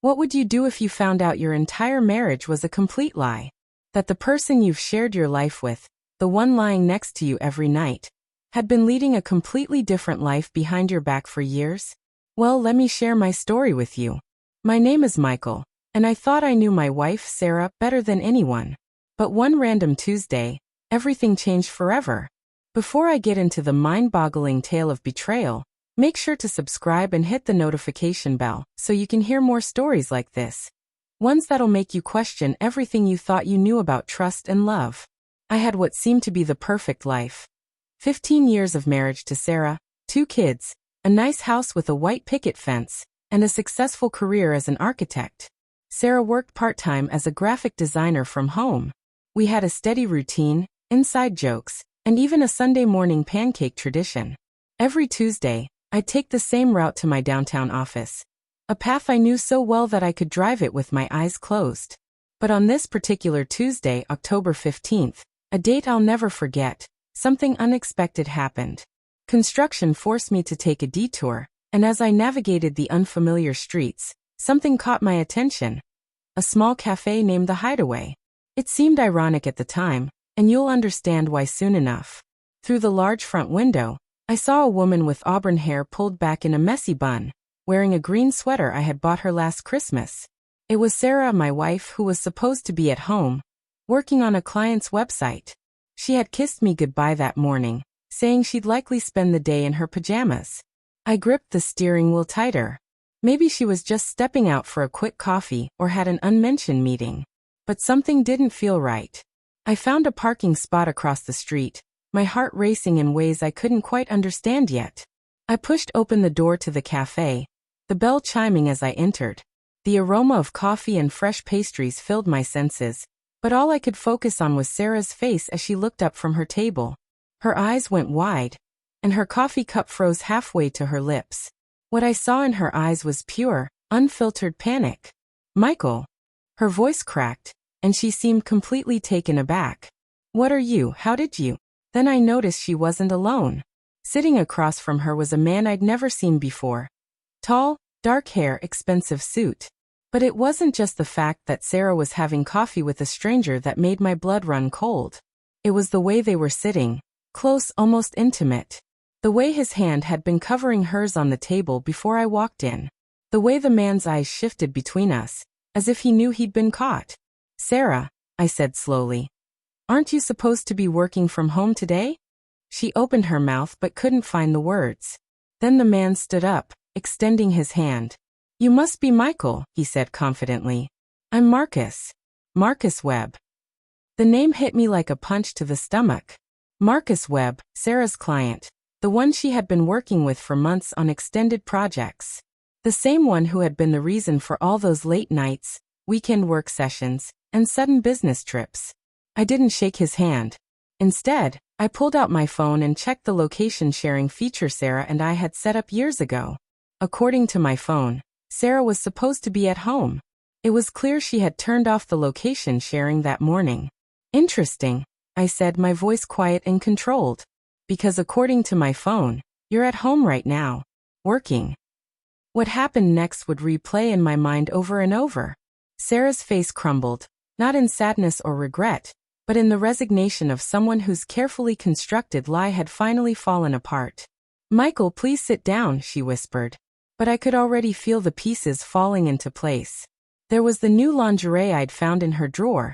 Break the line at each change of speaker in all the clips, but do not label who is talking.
What would you do if you found out your entire marriage was a complete lie? That the person you've shared your life with, the one lying next to you every night, had been leading a completely different life behind your back for years? Well, let me share my story with you. My name is Michael, and I thought I knew my wife, Sarah, better than anyone. But one random Tuesday, everything changed forever. Before I get into the mind-boggling tale of betrayal, make sure to subscribe and hit the notification bell so you can hear more stories like this. Ones that'll make you question everything you thought you knew about trust and love. I had what seemed to be the perfect life. 15 years of marriage to Sarah, 2 kids, a nice house with a white picket fence, and a successful career as an architect. Sarah worked part-time as a graphic designer from home. We had a steady routine, inside jokes, and even a Sunday morning pancake tradition. Every Tuesday, I'd take the same route to my downtown office. A path I knew so well that I could drive it with my eyes closed. But on this particular Tuesday, October 15th, a date I'll never forget, something unexpected happened. Construction forced me to take a detour, and as I navigated the unfamiliar streets, something caught my attention. A small cafe named The Hideaway. It seemed ironic at the time, and you'll understand why soon enough. Through the large front window, I saw a woman with auburn hair pulled back in a messy bun, wearing a green sweater I had bought her last Christmas. It was Sarah, my wife, who was supposed to be at home, working on a client's website. She had kissed me goodbye that morning, saying she'd likely spend the day in her pajamas. I gripped the steering wheel tighter. Maybe she was just stepping out for a quick coffee or had an unmentioned meeting. But something didn't feel right. I found a parking spot across the street, my heart racing in ways I couldn't quite understand yet. I pushed open the door to the cafe, the bell chiming as I entered. The aroma of coffee and fresh pastries filled my senses, but all I could focus on was Sarah's face as she looked up from her table. Her eyes went wide, and her coffee cup froze halfway to her lips. What I saw in her eyes was pure, unfiltered panic. "Michael." Her voice cracked, and she seemed completely taken aback. "What are you? How did you?" Then I noticed she wasn't alone. Sitting across from her was a man I'd never seen before. Tall, dark hair, expensive suit. But it wasn't just the fact that Sarah was having coffee with a stranger that made my blood run cold. It was the way they were sitting, close, almost intimate. The way his hand had been covering hers on the table before I walked in. The way the man's eyes shifted between us, as if he knew he'd been caught. "Sarah," I said slowly. "Aren't you supposed to be working from home today?" She opened her mouth but couldn't find the words. Then the man stood up, extending his hand. "You must be Michael," he said confidently. "I'm Marcus. Marcus Webb." The name hit me like a punch to the stomach. Marcus Webb, Sarah's client, the one she had been working with for months on extended projects. The same one who had been the reason for all those late nights, weekend work sessions, and sudden business trips. I didn't shake his hand. Instead, I pulled out my phone and checked the location sharing feature Sarah and I had set up years ago. According to my phone, Sarah was supposed to be at home. It was clear she had turned off the location sharing that morning. "Interesting," I said, my voice quiet and controlled. "Because according to my phone, you're at home right now, working." What happened next would replay in my mind over and over. Sarah's face crumbled, not in sadness or regret, but in the resignation of someone whose carefully constructed lie had finally fallen apart. "Michael, please sit down," she whispered. But I could already feel the pieces falling into place. There was the new lingerie I'd found in her drawer.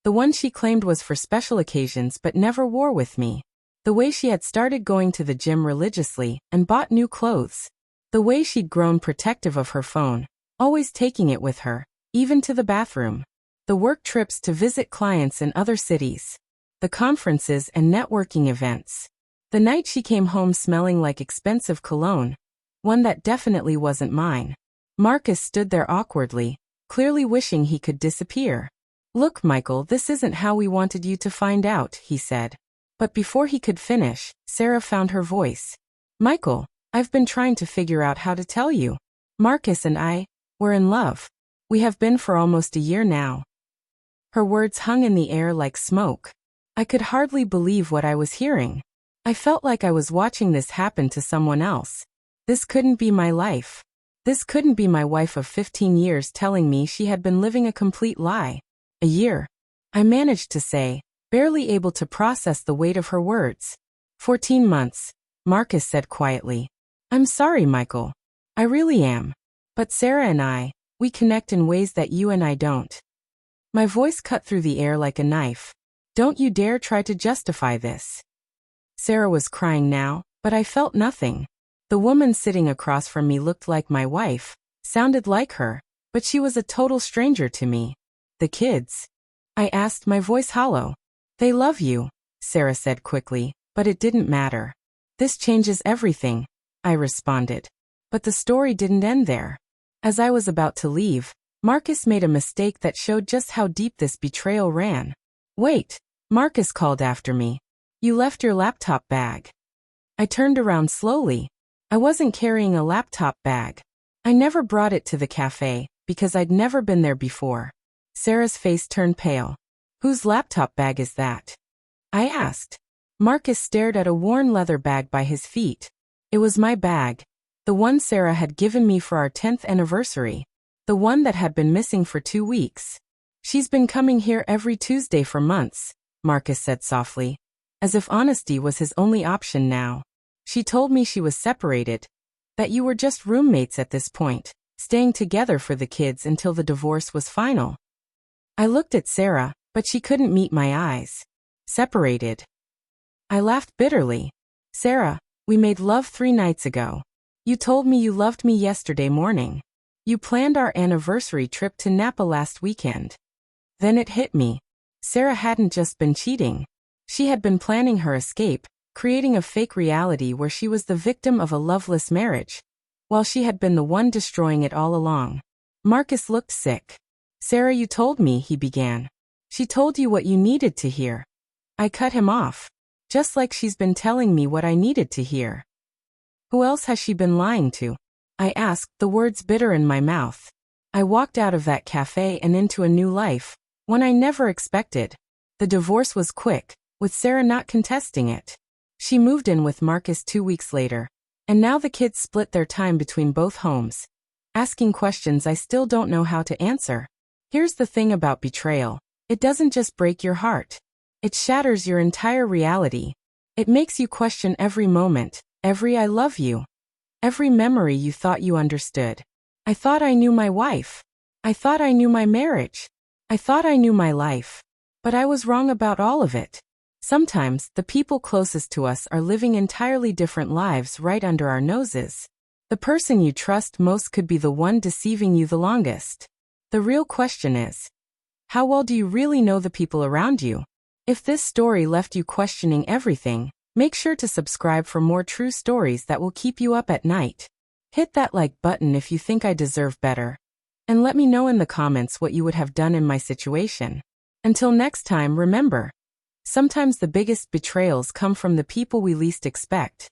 The one she claimed was for special occasions but never wore with me. The way she had started going to the gym religiously and bought new clothes. The way she'd grown protective of her phone, always taking it with her, even to the bathroom. The work trips to visit clients in other cities. The conferences and networking events. The night she came home smelling like expensive cologne. One that definitely wasn't mine. Marcus stood there awkwardly, clearly wishing he could disappear. "Look, Michael, this isn't how we wanted you to find out," he said. But before he could finish, Sarah found her voice. "Michael, I've been trying to figure out how to tell you. Marcus and I, we're in love. We have been for almost a year now." Her words hung in the air like smoke. I could hardly believe what I was hearing. I felt like I was watching this happen to someone else. This couldn't be my life. This couldn't be my wife of 15 years telling me she had been living a complete lie. A year, I managed to say, barely able to process the weight of her words. 14 months, Marcus said quietly. I'm sorry, Michael. I really am. But Sarah and we connect in ways that you and I don't. My voice cut through the air like a knife. Don't you dare try to justify this. Sarah was crying now, but I felt nothing. The woman sitting across from me looked like my wife, sounded like her, but she was a total stranger to me. The kids? I asked, my voice hollow. They love you, Sarah said quickly, but it didn't matter. This changes everything, I responded. But the story didn't end there. As I was about to leave, Marcus made a mistake that showed just how deep this betrayal ran. Wait, Marcus called after me. You left your laptop bag. I turned around slowly. I wasn't carrying a laptop bag. I never brought it to the cafe, because I'd never been there before. Sarah's face turned pale. Whose laptop bag is that? I asked. Marcus stared at a worn leather bag by his feet. It was my bag. The one Sarah had given me for our 10th anniversary. The one that had been missing for 2 weeks. She's been coming here every Tuesday for months, Marcus said softly, as if honesty was his only option now. She told me she was separated, that you were just roommates at this point, staying together for the kids until the divorce was final. I looked at Sarah, but she couldn't meet my eyes. Separated. I laughed bitterly. Sarah, we made love 3 nights ago. You told me you loved me yesterday morning. You planned our anniversary trip to Napa last weekend. Then it hit me. Sarah hadn't just been cheating. She had been planning her escape, creating a fake reality where she was the victim of a loveless marriage, while she had been the one destroying it all along. Marcus looked sick. Sarah, you told me, he began. She told you what you needed to hear. I cut him off. Just like she's been telling me what I needed to hear. Who else has she been lying to? I asked, the words bitter in my mouth. I walked out of that cafe and into a new life, one I never expected. The divorce was quick, with Sarah not contesting it. She moved in with Marcus 2 weeks later, and now the kids split their time between both homes, asking questions I still don't know how to answer. Here's the thing about betrayal. It doesn't just break your heart. It shatters your entire reality. It makes you question every moment, every I love you, every memory you thought you understood. I thought I knew my wife. I thought I knew my marriage. I thought I knew my life. But I was wrong about all of it. Sometimes, the people closest to us are living entirely different lives right under our noses. The person you trust most could be the one deceiving you the longest. The real question is, how well do you really know the people around you? If this story left you questioning everything, make sure to subscribe for more true stories that will keep you up at night. Hit that like button if you think I deserve better. And let me know in the comments what you would have done in my situation. Until next time, remember, sometimes the biggest betrayals come from the people we least expect.